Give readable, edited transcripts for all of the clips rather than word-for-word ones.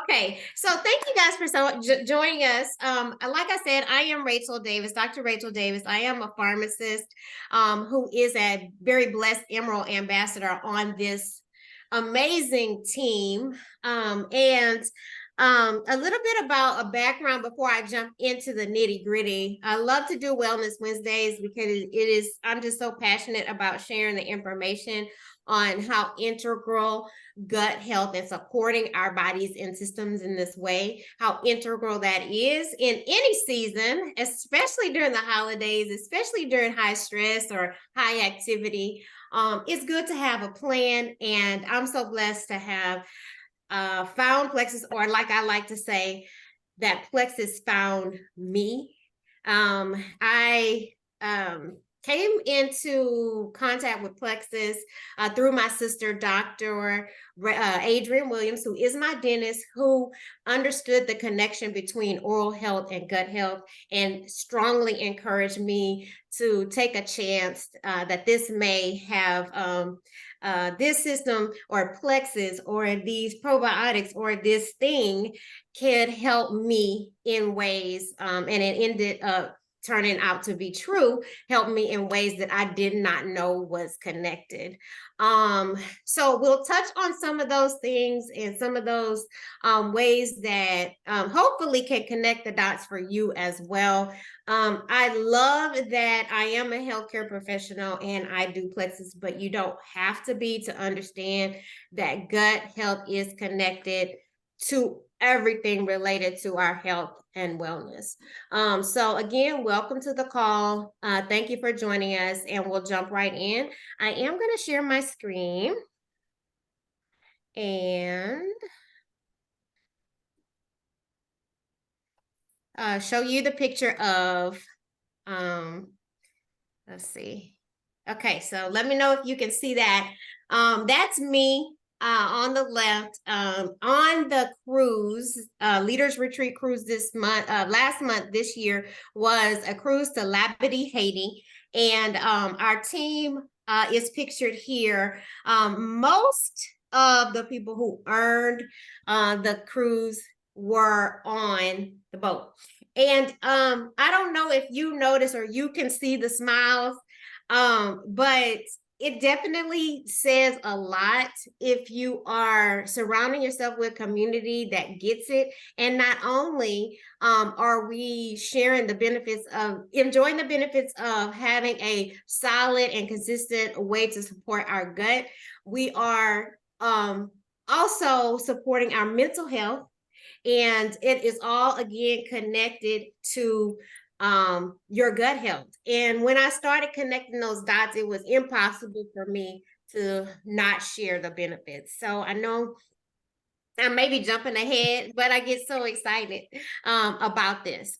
Okay, so thank you guys for joining us. Like I said, I am Rachel Davis, Dr. Rachel Davis. I am a pharmacist who is a very blessed Emerald ambassador on this amazing team. And a little bit about a background before I jump into the nitty gritty. I love to do Wellness Wednesdays because I'm just so passionate about sharing the information on how integral gut health and supporting our bodies and systems in this way, how integral that is in any season, especially during the holidays, especially during high stress or high activity. It's good to have a plan, and I'm so blessed to have found Plexus, or like I like to say, that Plexus found me. I came into contact with Plexus through my sister, Dr. Adrienne Williams, who is my dentist, who understood the connection between oral health and gut health and strongly encouraged me to take a chance that this may have this system or Plexus or these probiotics or this thing could help me in ways, and it ended up turning out to be true, helped me in ways that I did not know was connected. So we'll touch on some of those things and some of those ways that hopefully can connect the dots for you as well. I love that I am a healthcare professional and I do Plexus, but you don't have to be to understand that gut health is connected to everything related to our health and wellness. So again, welcome to the call. Thank you for joining us, and we'll jump right in. I am going to share my screen and show you the picture of, let's see. Okay, so let me know if you can see that. That's me on the left on the cruise, Leaders Retreat cruise this month. Last month, this year, was a cruise to Labadee, Haiti. And our team is pictured here. Most of the people who earned the cruise were on the boat. And I don't know if you notice or you can see the smiles, but it definitely says a lot if you are surrounding yourself with community that gets it. And not only are we sharing the benefits of enjoying the benefits of having a solid and consistent way to support our gut, we are also supporting our mental health. And it is all again connected to your gut health. And when I started connecting those dots, it was impossible for me to not share the benefits. So I know I may be jumping ahead, but I get so excited about this.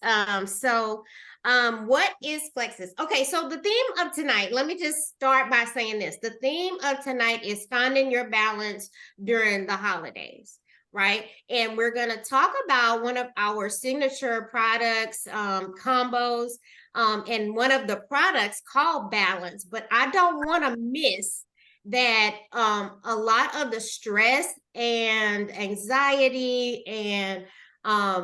What is Plexus? Okay, so the theme of tonight, let me just start by saying this. The theme of tonight is finding your balance during the holidays, right? And we're going to talk about one of our signature products, combos, and one of the products called Balance. But I don't want to miss that a lot of the stress and anxiety and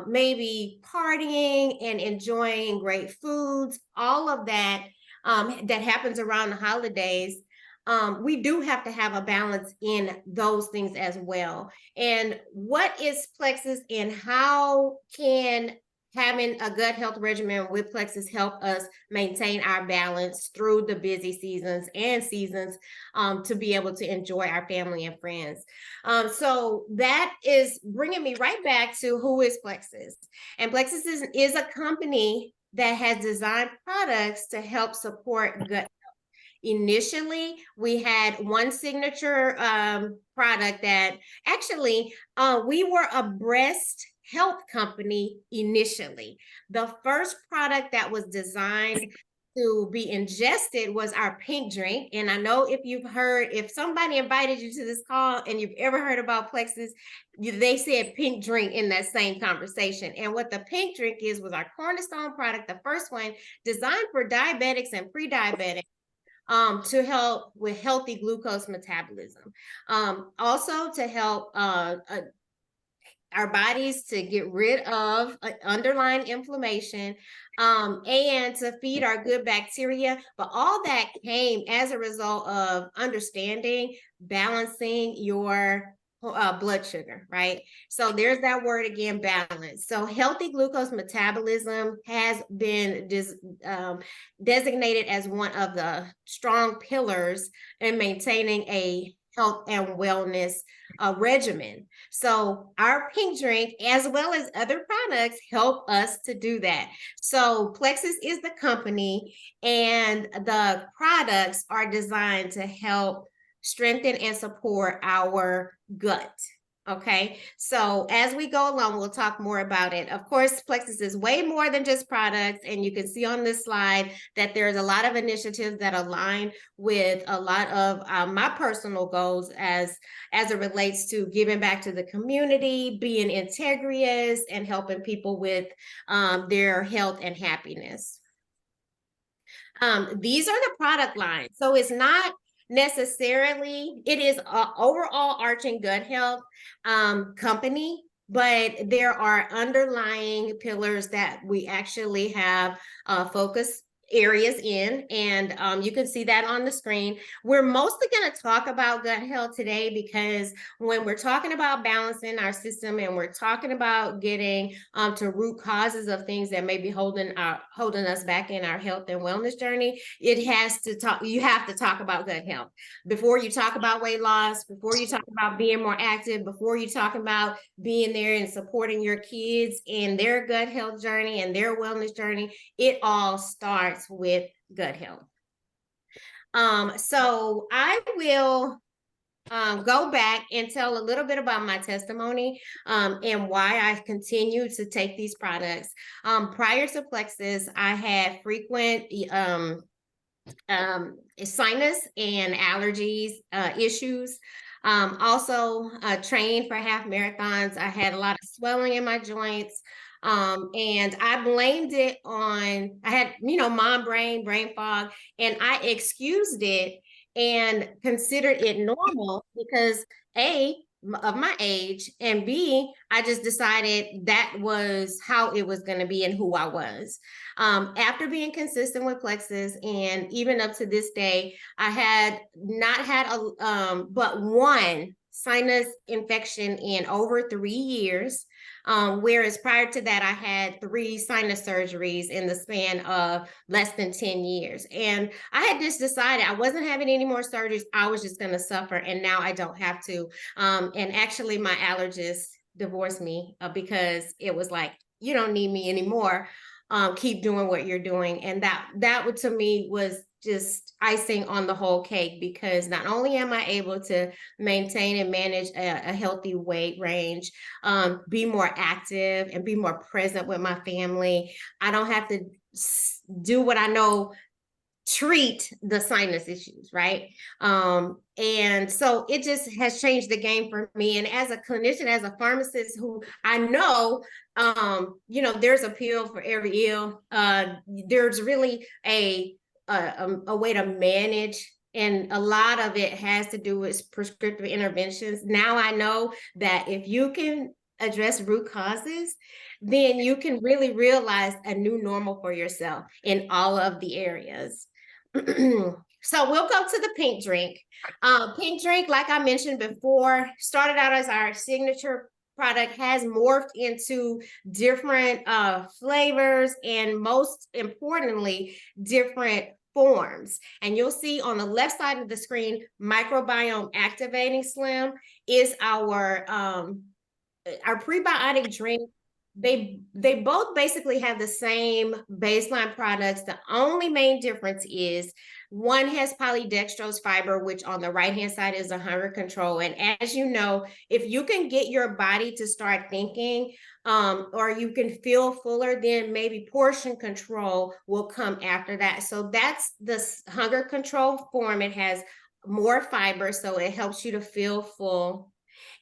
maybe partying and enjoying great foods, all of that that happens around the holidays, we do have to have a balance in those things as well. And what is Plexus, and how can having a gut health regimen with Plexus help us maintain our balance through the busy seasons and seasons to be able to enjoy our family and friends? So that is bringing me right back to who is Plexus. And Plexus is a company that has designed products to help support gut. Initially, we had one signature product that actually we were a breast health company initially. The first product that was designed to be ingested was our pink drink. And I know if somebody invited you to this call and you've ever heard about Plexus, they said pink drink in that same conversation. And what the pink drink was our cornerstone product, the first one designed for diabetics and pre-diabetics, to help with healthy glucose metabolism. Also to help our bodies to get rid of underlying inflammation, and to feed our good bacteria. But all that came as a result of understanding, balancing your blood sugar, right? So there's that word again, balance. So healthy glucose metabolism has been designated as one of the strong pillars in maintaining a health and wellness regimen. So our pink drink, as well as other products, help us to do that. So Plexus is the company, and the products are designed to help strengthen and support our gut. Okay, so as we go along, we'll talk more about it. Of course, Plexus is way more than just products, and you can see on this slide that there's a lot of initiatives that align with a lot of my personal goals as it relates to giving back to the community, being integrous, and helping people with their health and happiness. These are the product lines. So it's not necessarily, it is an overall arching gut health company, but there are underlying pillars that we actually have focus areas in, and you can see that on the screen. We're mostly going to talk about gut health today because when we're talking about balancing our system and we're talking about getting to root causes of things that may be holding us back in our health and wellness journey, you have to talk about gut health before you talk about weight loss, before you talk about being more active, before you talk about being there and supporting your kids in their gut health journey and their wellness journey. It all starts with gut health. So I will go back and tell a little bit about my testimony and why I continue to take these products. Prior to Plexus, I had frequent sinus and allergies issues. Also trained for half marathons. I had a lot of swelling in my joints. And I blamed it on, I had, mom brain fog, and I excused it and considered it normal because A, of my age, and B, I just decided that was how it was going to be and who I was. After being consistent with Plexus, and even up to this day, I had not had but one sinus infection in over 3 years. Whereas prior to that, I had 3 sinus surgeries in the span of less than 10 years. And I had just decided I wasn't having any more surgeries. I was just going to suffer. And now I don't have to. And actually, my allergist divorced me because it was like, you don't need me anymore. Keep doing what you're doing. And that to me was just icing on the whole cake, because not only am I able to maintain and manage a healthy weight range, be more active and be more present with my family, I don't have to do what I know treat the sinus issues, right? And so it just has changed the game for me. And as a clinician, as a pharmacist who I know, there's a pill for every ill. There's really a way to manage, and a lot of it has to do with prescriptive interventions. Now I know that if you can address root causes, then you can really realize a new normal for yourself in all of the areas. So we'll go to the pink drink. Pink drink, like I mentioned before, started out as our signature product, has morphed into different flavors, and most importantly, different forms. And you'll see on the left side of the screen, microbiome activating slim is our prebiotic drink. They both basically have the same baseline products. The only main difference is one has polydextrose fiber, which on the right-hand side is a hunger control. And as you know, if you can get your body to start thinking, or you can feel fuller, then maybe portion control will come after that. So that's the hunger control form. It has more fiber, so it helps you to feel full.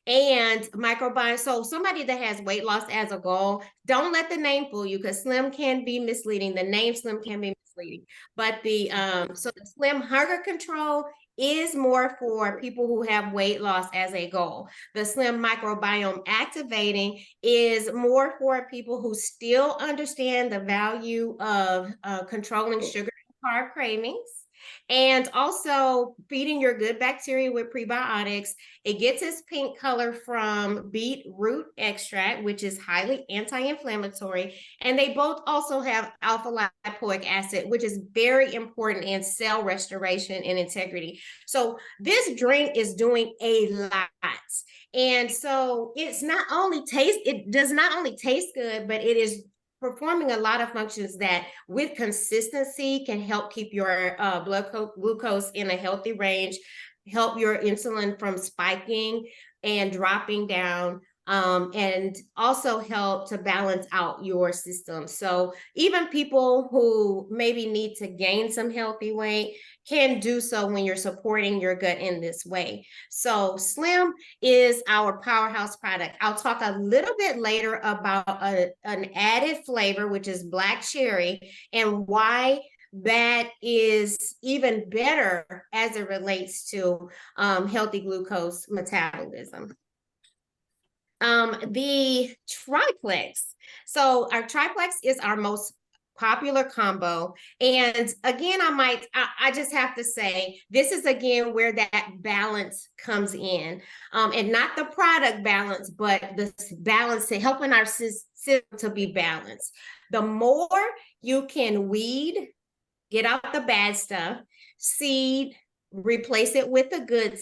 And microbiome. So somebody that has weight loss as a goal, don't let the name fool you, because slim can be misleading. The name slim can be misleading, but the so the slim hunger control is more for people who have weight loss as a goal. The Slim Microbiome Activating is more for people who still understand the value of controlling sugar and carb cravings, and also feeding your good bacteria with prebiotics. It gets its pink color from beetroot extract, which is highly anti-inflammatory. And they both also have alpha lipoic acid, which is very important in cell restoration and integrity. So this drink is doing a lot. And so it does not only taste good, but it is performing a lot of functions that with consistency can help keep your glucose in a healthy range, help your insulin from spiking and dropping down, and also help to balance out your system. So even people who maybe need to gain some healthy weight can do so when you're supporting your gut in this way. So Slim is our powerhouse product. I'll talk a little bit later about an added flavor, which is black cherry, and why that is even better as it relates to healthy glucose metabolism. The triplex. So our triplex is our most popular combo. And again, I just have to say, this is again where that balance comes in, and not the product balance, but the balance to helping our system to be balanced. The more you can weed, get out the bad stuff, seed, replace it with the good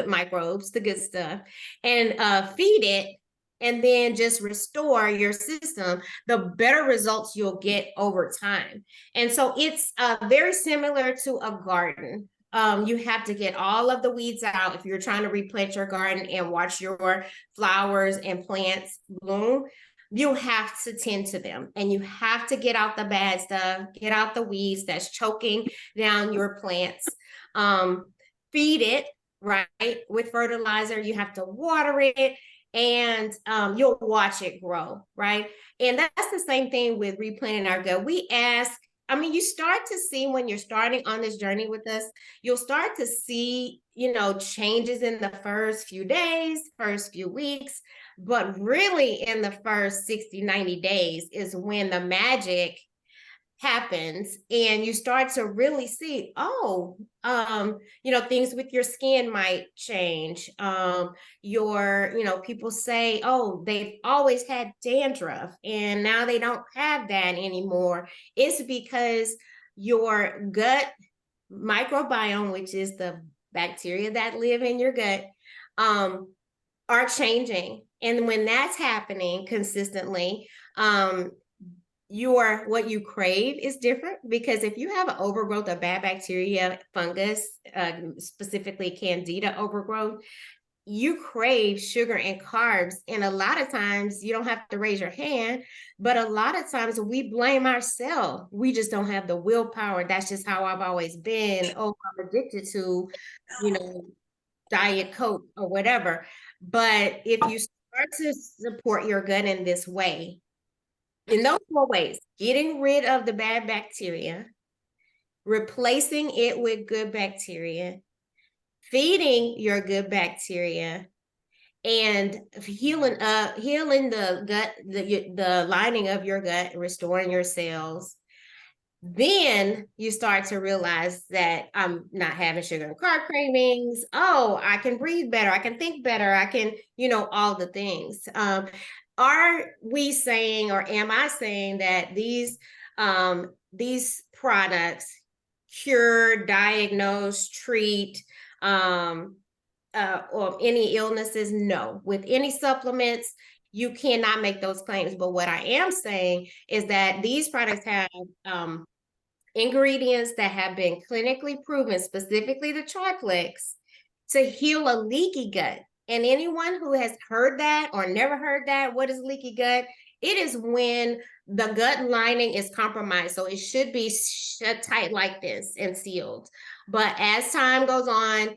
microbes, the good stuff, and feed it, and then just restore your system, the better results you'll get over time. And so it's very similar to a garden. You have to get all of the weeds out if you're trying to replant your garden and watch your flowers and plants bloom. You have to tend to them, and you have to get out the bad stuff, get out the weeds that's choking down your plants. Feed it, right, with fertilizer. You have to water it, and you'll watch it grow, right? And that's the same thing with replanting our gut. You start to see when you're starting on this journey with us, you'll start to see, changes in the first few days, first few weeks, but really in the first 60, 90 days is when the magic happens, and you start to really see, things with your skin might change. People say, oh, they've always had dandruff and now they don't have that anymore. It's because your gut microbiome, which is the bacteria that live in your gut, are changing. And when that's happening consistently, what you crave is different, because if you have an overgrowth of bad bacteria, fungus, specifically candida overgrowth, you crave sugar and carbs. And a lot of times you don't have to raise your hand, but a lot of times we blame ourselves. We just don't have the willpower. That's just how I've always been. Oh, I'm addicted to, Diet Coke or whatever. But if you start to support your gut in this way, in those 4 ways, getting rid of the bad bacteria, replacing it with good bacteria, feeding your good bacteria, and healing the gut, the lining of your gut, restoring your cells, then you start to realize that I'm not having sugar and carb cravings. Oh, I can breathe better. I can think better. I can, all the things. Are we saying, or am I saying that these products cure, diagnose, treat, or any illnesses? No. With any supplements, you cannot make those claims. But what I am saying is that these products have ingredients that have been clinically proven, specifically the triplex, to heal a leaky gut. And anyone who has heard that or never heard that, what is leaky gut? It is when the gut lining is compromised. So it should be shut tight like this and sealed. But as time goes on,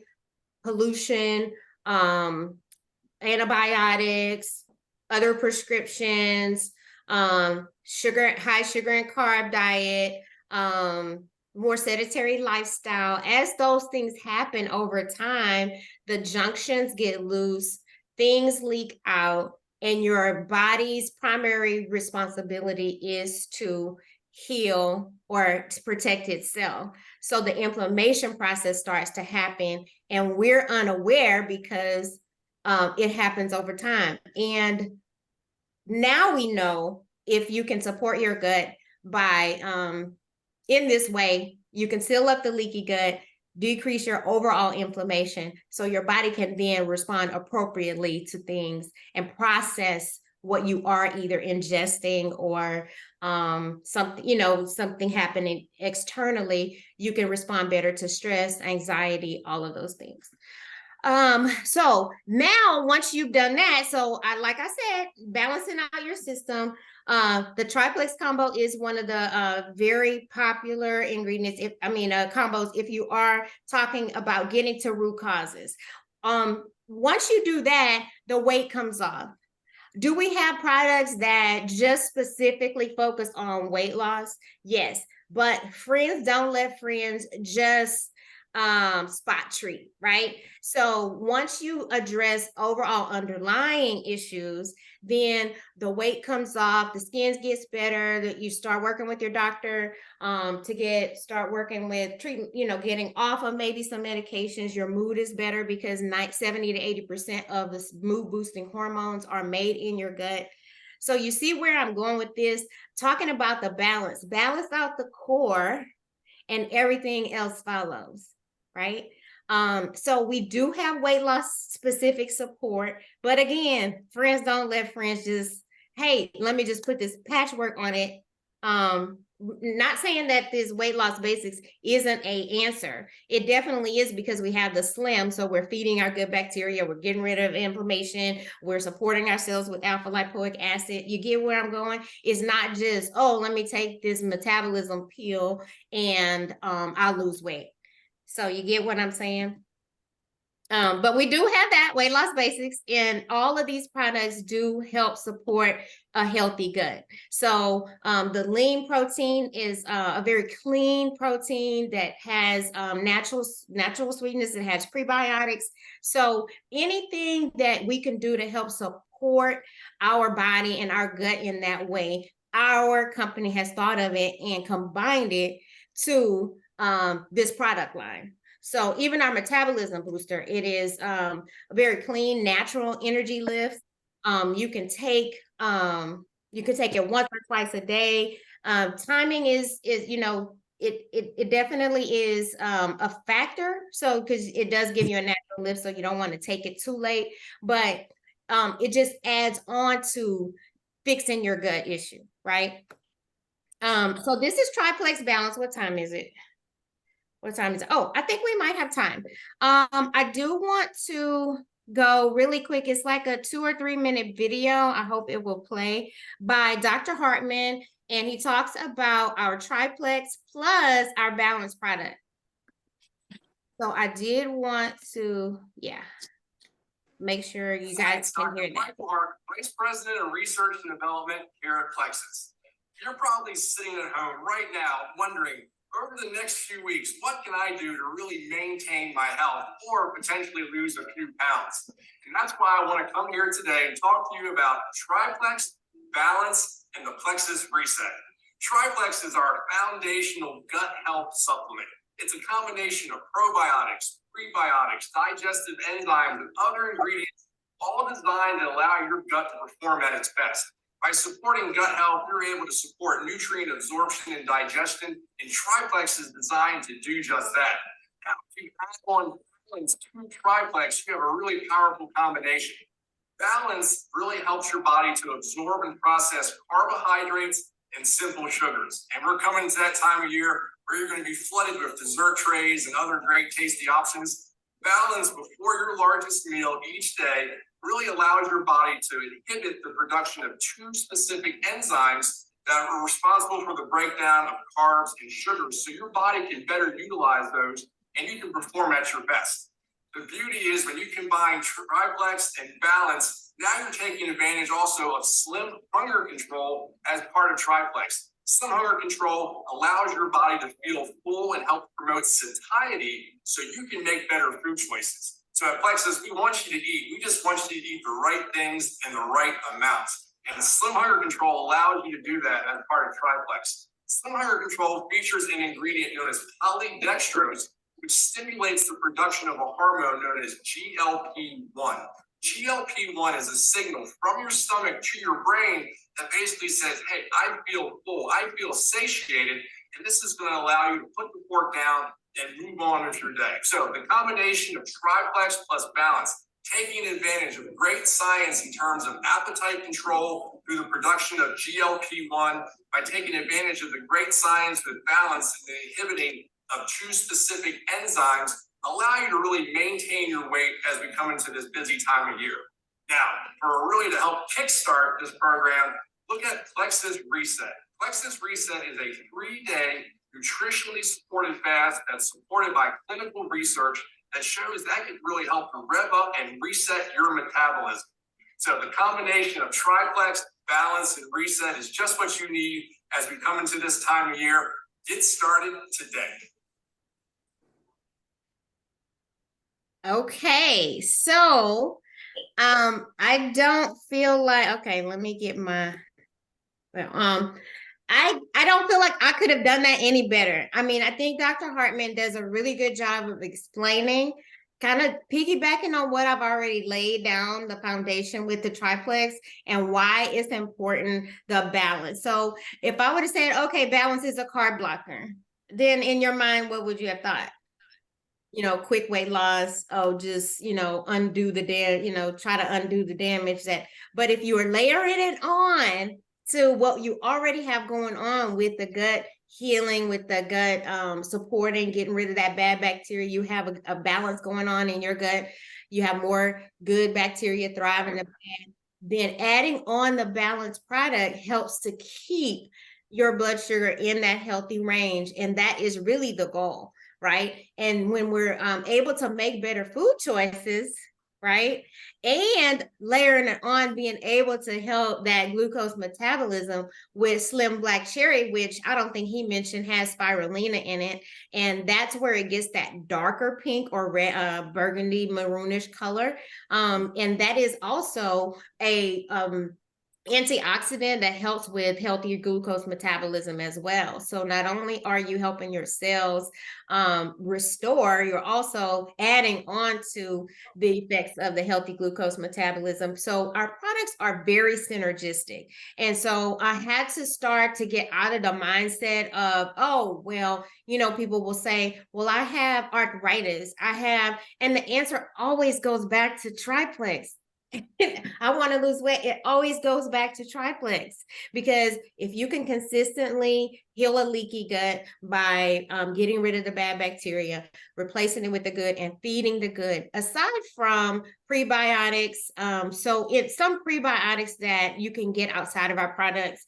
pollution, antibiotics, other prescriptions, high sugar and carb diet, more sedentary lifestyle, as those things happen over time, the junctions get loose, things leak out, and your body's primary responsibility is to heal or to protect itself. So the inflammation process starts to happen, and we're unaware because it happens over time. And now we know if you can support your gut by in this way, you can seal up the leaky gut, decrease your overall inflammation, so your body can then respond appropriately to things and process what you are either ingesting or something happening externally. You can respond better to stress, anxiety, all of those things. So now once you've done that, like I said, balancing out your system, the triplex combo is one of the very popular ingredients, combos, if you are talking about getting to root causes. Once you do that, the weight comes off. Do we have products that just specifically focus on weight loss? Yes, but friends don't let friends just spot treat, right? So once you address overall underlying issues, then the weight comes off, the skin gets better, that you start working with your doctor start working with treatment, getting off of maybe some medications. Your mood is better because 70 to 80% of the mood boosting hormones are made in your gut. So you see where I'm going with this, talking about the balance out the core and everything else follows, right? So we do have weight loss specific support, but again, friends don't let friends just, hey, let me just put this patchwork on it. Not saying that this weight loss basics isn't a answer. It definitely is, because we have the slim, so we're feeding our good bacteria, we're getting rid of inflammation, we're supporting ourselves with alpha lipoic acid. You get where I'm going? It's not just, oh, let me take this metabolism pill and I'll lose weight. So you get what I'm saying? But we do have that weight loss basics, and all of these products do help support a healthy gut. So the lean protein is a very clean protein that has natural sweetness. It has prebiotics. So anything that we can do to help support our body and our gut in that way, our company has thought of it and combined it to this product line. So even our metabolism booster, it is a very clean, natural energy lift. You can take it once or twice a day. Timing is it definitely is a factor. So because it does give you a natural lift, so you don't want to take it too late, but it just adds on to fixing your gut issue, right? So this is triplex balance. What time is it? What time is it? Oh, I think we might have time. I do want to go really quick. It's like a 2 or 3 minute video. I hope it will play, by Dr. Hartman. And he talks about our triplex plus our balance product. So I did want to, make sure you guys can hear that. Michael Hart, Vice President of Research and Development here at Plexus. You're probably sitting at home right now wondering, over the next few weeks, what can I do to really maintain my health or potentially lose a few pounds? And that's why I want to come here today and talk to you about Triplex, Balance, and the Plexus Reset. Triplex is our foundational gut health supplement. It's a combination of probiotics, prebiotics, digestive enzymes, and other ingredients, all designed to allow your gut to perform at its best. By supporting gut health, you're able to support nutrient absorption and digestion, and Triplex is designed to do just that. Now, if you add on Balance to Triplex, you have a really powerful combination. Balance really helps your body to absorb and process carbohydrates and simple sugars. And we're coming to that time of year where you're going to be flooded with dessert trays and other great tasty options. Balance before your largest meal each day really allows your body to inhibit the production of 2 specific enzymes that are responsible for the breakdown of carbs and sugars, so your body can better utilize those and you can perform at your best. The beauty is when you combine Triplex and Balance, now you're taking advantage also of slim hunger control as part of Triplex. Slim hunger control allows your body to feel full and help promote satiety so you can make better food choices. So at Plexus, we want you to eat. We just want you to eat the right things and the right amounts. And Slim Hunger Control allows you to do that as part of Triplex. Slim Hunger Control features an ingredient known as polydextrose, which stimulates the production of a hormone known as GLP-1. GLP-1 is a signal from your stomach to your brain that basically says, hey, I feel full, I feel satiated, and this is going to allow you to put the fork down and move on with your day. So the combination of Triplex plus Balance, taking advantage of great science in terms of appetite control through the production of GLP-1, by taking advantage of the great science with Balance and the inhibiting of two specific enzymes, allow you to really maintain your weight as we come into this busy time of year. Now, for really to help kickstart this program, look at Plexus Reset. Plexus Reset is a 3-day nutritionally supported fast that's supported by clinical research that shows that can really help to rev up and reset your metabolism. So the combination of Triplex, Balance, and Reset is just what you need as we come into this time of year. Get started today. Okay, so I don't feel like, okay, let me get my I don't feel like I could have done that any better. I mean, I think Dr. Hartman does a really good job of explaining, kind of piggybacking on what I've already laid down, the foundation with the triplex and why it's important, the balance. So if I would have said, okay, balance is a carb blocker, then in your mind, what would you have thought? You know, quick weight loss, oh, just, you know, undo the try to undo the damage but if you are layering it on to what you already have going on with the gut healing, with the gut supporting, getting rid of that bad bacteria, you have a balance going on in your gut, you have more good bacteria thriving, then adding on the balanced product helps to keep your blood sugar in that healthy range. And that is really the goal, right? And when we're able to make better food choices, right, and layering it on, being able to help that glucose metabolism with Slim Black Cherry, which I don't think he mentioned has spirulina in it, and that's where it gets that darker pink or red, burgundy maroonish color, and that is also a antioxidant that helps with healthy glucose metabolism as well. So not only are you helping your cells restore, you're also adding on to the effects of the healthy glucose metabolism. So our products are very synergistic. And so I had to start to get out of the mindset of, oh, well, you know, people will say, well, I have arthritis, and the answer always goes back to triplex. I want to lose weight. It always goes back to triplex, because if you can consistently heal a leaky gut by getting rid of the bad bacteria, replacing it with the good, and feeding the good, aside from prebiotics, so it's some prebiotics that you can get outside of our products,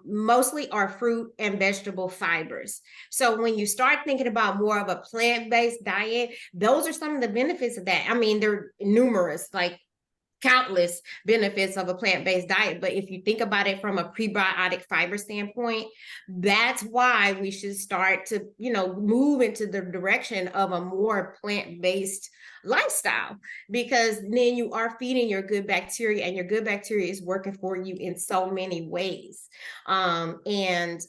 mostly are fruit and vegetable fibers. So when you start thinking about more of a plant-based diet, those are some of the benefits of that. I mean, they're numerous, like countless benefits of a plant-based diet. But if you think about it from a prebiotic fiber standpoint, that's why we should start to, you know, move into the direction of a more plant-based lifestyle, because then you are feeding your good bacteria, and your good bacteria is working for you in so many ways, and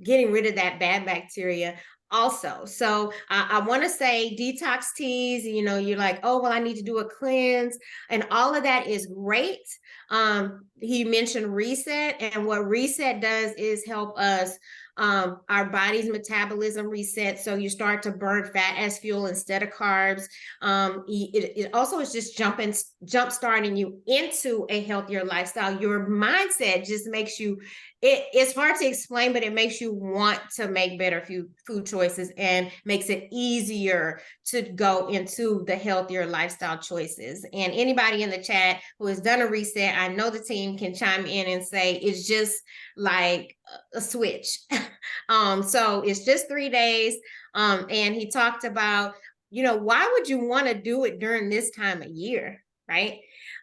getting rid of that bad bacteria also. So I want to say detox teas, you know, you're like, oh, well, I need to do a cleanse, and all of that is great. He mentioned Reset, and what Reset does is help us, our body's metabolism reset. So you start to burn fat as fuel instead of carbs. It also is just jump starting you into a healthier lifestyle. Your mindset just makes you, it's hard to explain, but it makes you want to make better food choices, and makes it easier to go into the healthier lifestyle choices. And anybody in the chat who has done a reset, I know the team can chime in and say it's just like a switch. So it's just 3 days. And he talked about, you know, why would you want to do it during this time of year, right?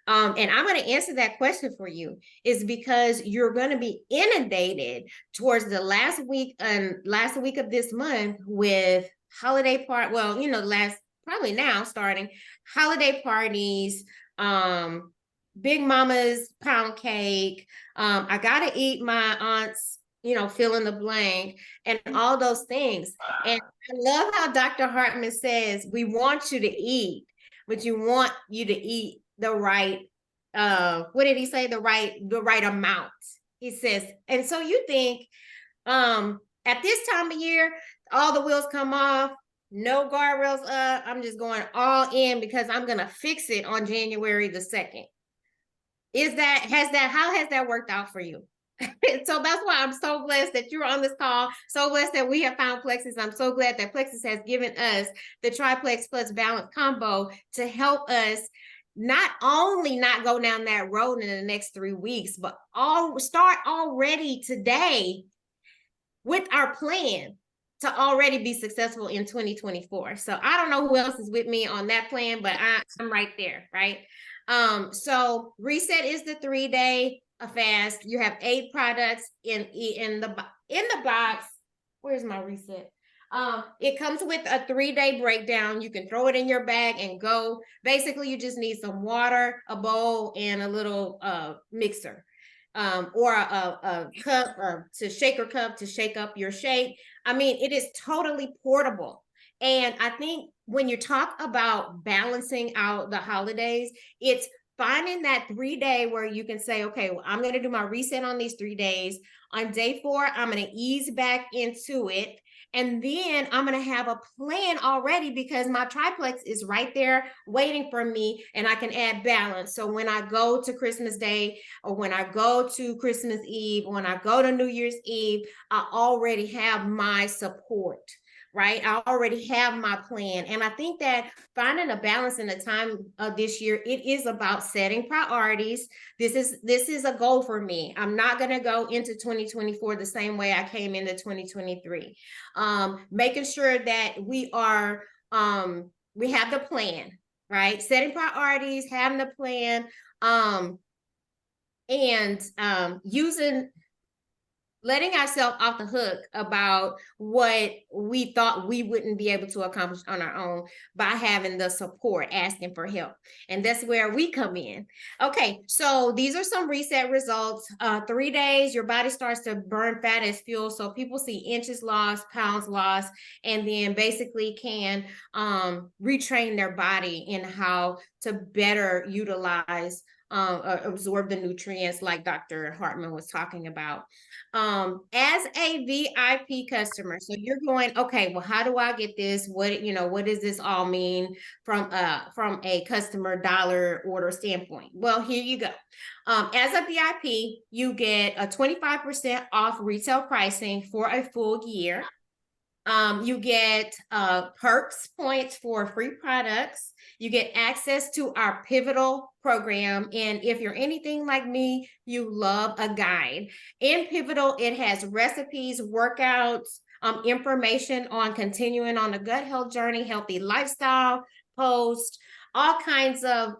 And I'm going to answer that question for you, is because you're going to be inundated towards the last week of this month with holiday well, last probably now starting holiday parties, Big Mama's pound cake. I got to eat my aunt's, fill in the blank, and all those things. And I love how Dr. Hartman says, we want you to eat, but you want you to eat the right, what did he say? The right amount, he says. And so you think, at this time of year, all the wheels come off, no guardrails up. I'm just going all in because I'm going to fix it on January the 2nd. How has that worked out for you? So that's why I'm so blessed that you're on this call. So blessed that we have found Plexus. I'm so glad that Plexus has given us the Triplex Plus Balance combo to help us not only not go down that road in the next 3 weeks, but start already today with our plan to already be successful in 2024. So I don't know who else is with me on that plan, but I'm right there, right? So reset is the 3-day fast. You have 8 products in the box. Where's my reset? It comes with a 3-day breakdown. You can throw it in your bag and go. Basically, you just need some water, a bowl, and a little mixer. Or a cup, to shaker cup to shake up your shake. I mean, it is totally portable. And I think when you talk about balancing out the holidays, it's finding that 3-day where you can say, okay, well, I'm going to do my reset on these 3 days. On day 4, I'm going to ease back into it. And then I'm going to have a plan already because my triplex is right there waiting for me, and I can add balance. So when I go to Christmas Day, or when I go to Christmas Eve, when I go to New Year's Eve, I already have my support, right? I already have my plan. And I think that finding a balance in the time of this year, it is about setting priorities. This is a goal for me. I'm not going to go into 2024 the same way I came into 2023. Making sure that we have the plan, right? Setting priorities, having the plan, and letting ourselves off the hook about what we thought we wouldn't be able to accomplish on our own by having the support, asking for help. And that's where we come in. Okay, so these are some reset results. 3 days, your body starts to burn fat as fuel. So people see inches lost, pounds lost, and then basically can retrain their body in how to better utilize absorb the nutrients like Dr. Hartman was talking about. As a VIP customer, so you're going, okay, well, how do I get this? What does this all mean from a customer dollar order standpoint? Well, here you go. As a VIP, you get a 25% off retail pricing for a full year. You get perks points for free products. You get access to our Pivotal program. And if you're anything like me, you love a guide. In Pivotal, it has recipes, workouts, information on continuing on a gut health journey, healthy lifestyle, post, all kinds of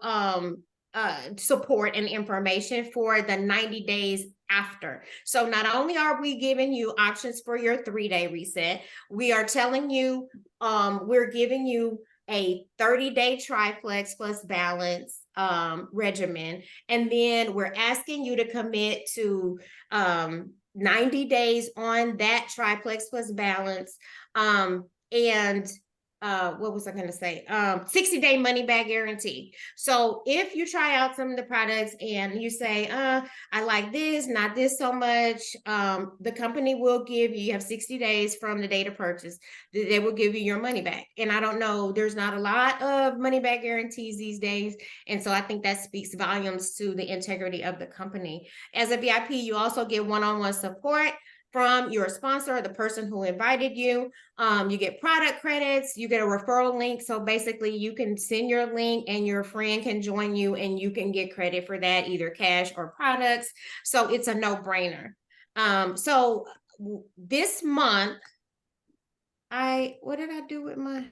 support and information for the 90 days after. So not only are we giving you options for your 3-day reset, we are telling you, we're giving you a 30-day triplex plus balance regimen. And then we're asking you to commit to 90 days on that triplex plus balance. And what was I going to say? 60-day money back guarantee. So if you try out some of the products and you say, I like this, not this so much, the company will give you have 60 days from the date of purchase. They will give you your money back. And I don't know, there's not a lot of money back guarantees these days. And so I think that speaks volumes to the integrity of the company. As a VIP, you also get one-on-one support from your sponsor, the person who invited you. You get product credits, you get a referral link. So basically you can send your link and your friend can join you and you can get credit for that, either cash or products. So it's a no-brainer. So this month, what did I do with my,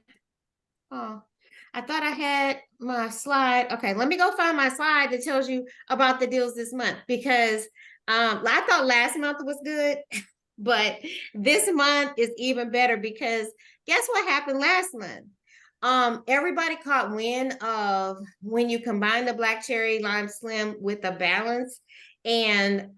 I thought I had my slide. Okay, let me go find my slide that tells you about the deals this month, because I thought last month was good, but this month is even better, because guess what happened last month? Everybody caught wind of when you combine the black cherry lime slim with the balance, and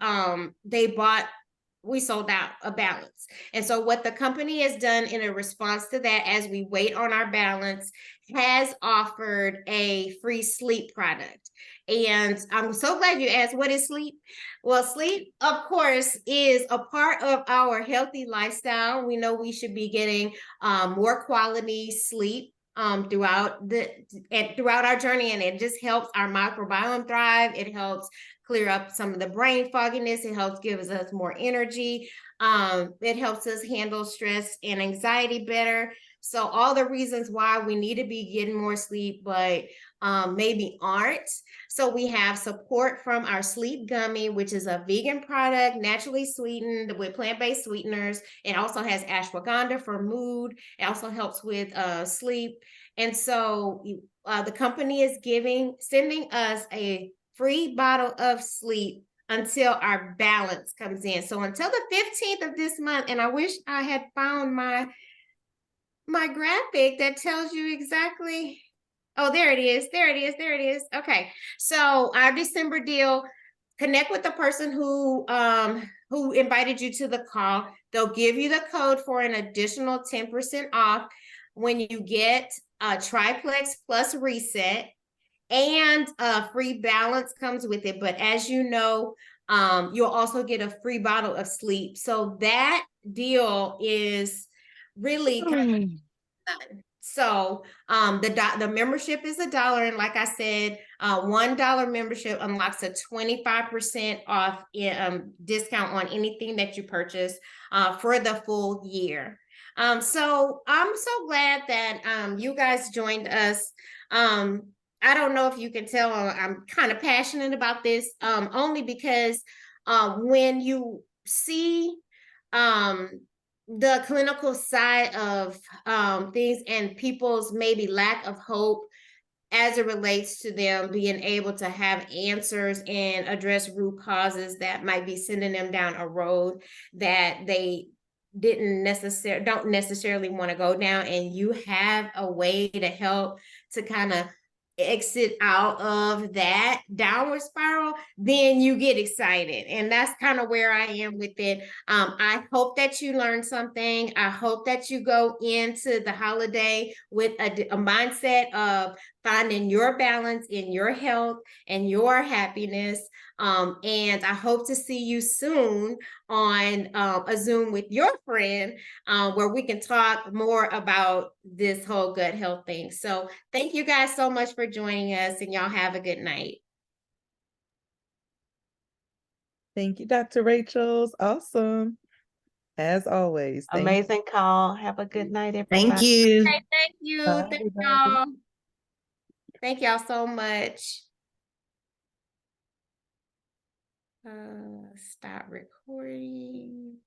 we sold out a balance. And so what the company has done in a response to that, as we wait on our balance, has offered a free sleep product. And I'm so glad you asked, what is sleep? Well, sleep, of course, is a part of our healthy lifestyle. We know we should be getting more quality sleep throughout our journey, and it just helps our microbiome thrive. It helps clear up some of the brain fogginess. It helps give us more energy. It helps us handle stress and anxiety better. So all the reasons why we need to be getting more sleep, but maybe aren't. So we have support from our sleep gummy, which is a vegan product, naturally sweetened with plant-based sweeteners. It also has ashwagandha for mood. It also helps with sleep. And so the company is sending us a free bottle of sleep until our balance comes in. So until the 15th of this month, and I wish I had found my graphic that tells you exactly. Oh, there it is. There it is. There it is. Okay. So our December deal, connect with the person who invited you to the call. They'll give you the code for an additional 10% off when you get a triplex plus reset, and a free balance comes with it. But as you know, you'll also get a free bottle of sleep. So that deal is really kind of fun. So the membership is $1, and like I said, $1 membership unlocks a 25% off discount on anything that you purchase for the full year. So I'm so glad that you guys joined us. I don't know if you can tell, I'm kind of passionate about this, only because when you see the clinical side of things, and people's maybe lack of hope as it relates to them being able to have answers and address root causes that might be sending them down a road that they don't necessarily want to go down, and you have a way to help to kind of exit out of that downward spiral, then you get excited. And that's kind of where I am with it. I hope that you learned something. I hope that you go into the holiday with a mindset of finding your balance in your health and your happiness. And I hope to see you soon on a Zoom with your friend, where we can talk more about this whole gut health thing. So thank you guys so much for joining us, and y'all have a good night. Thank you, Dr. Rachel's awesome. As always. Amazing call. Have a good night, everybody. Thank you. Okay, thank you. Bye, Thank everybody. y'all. Thank y'all so much. Stop recording.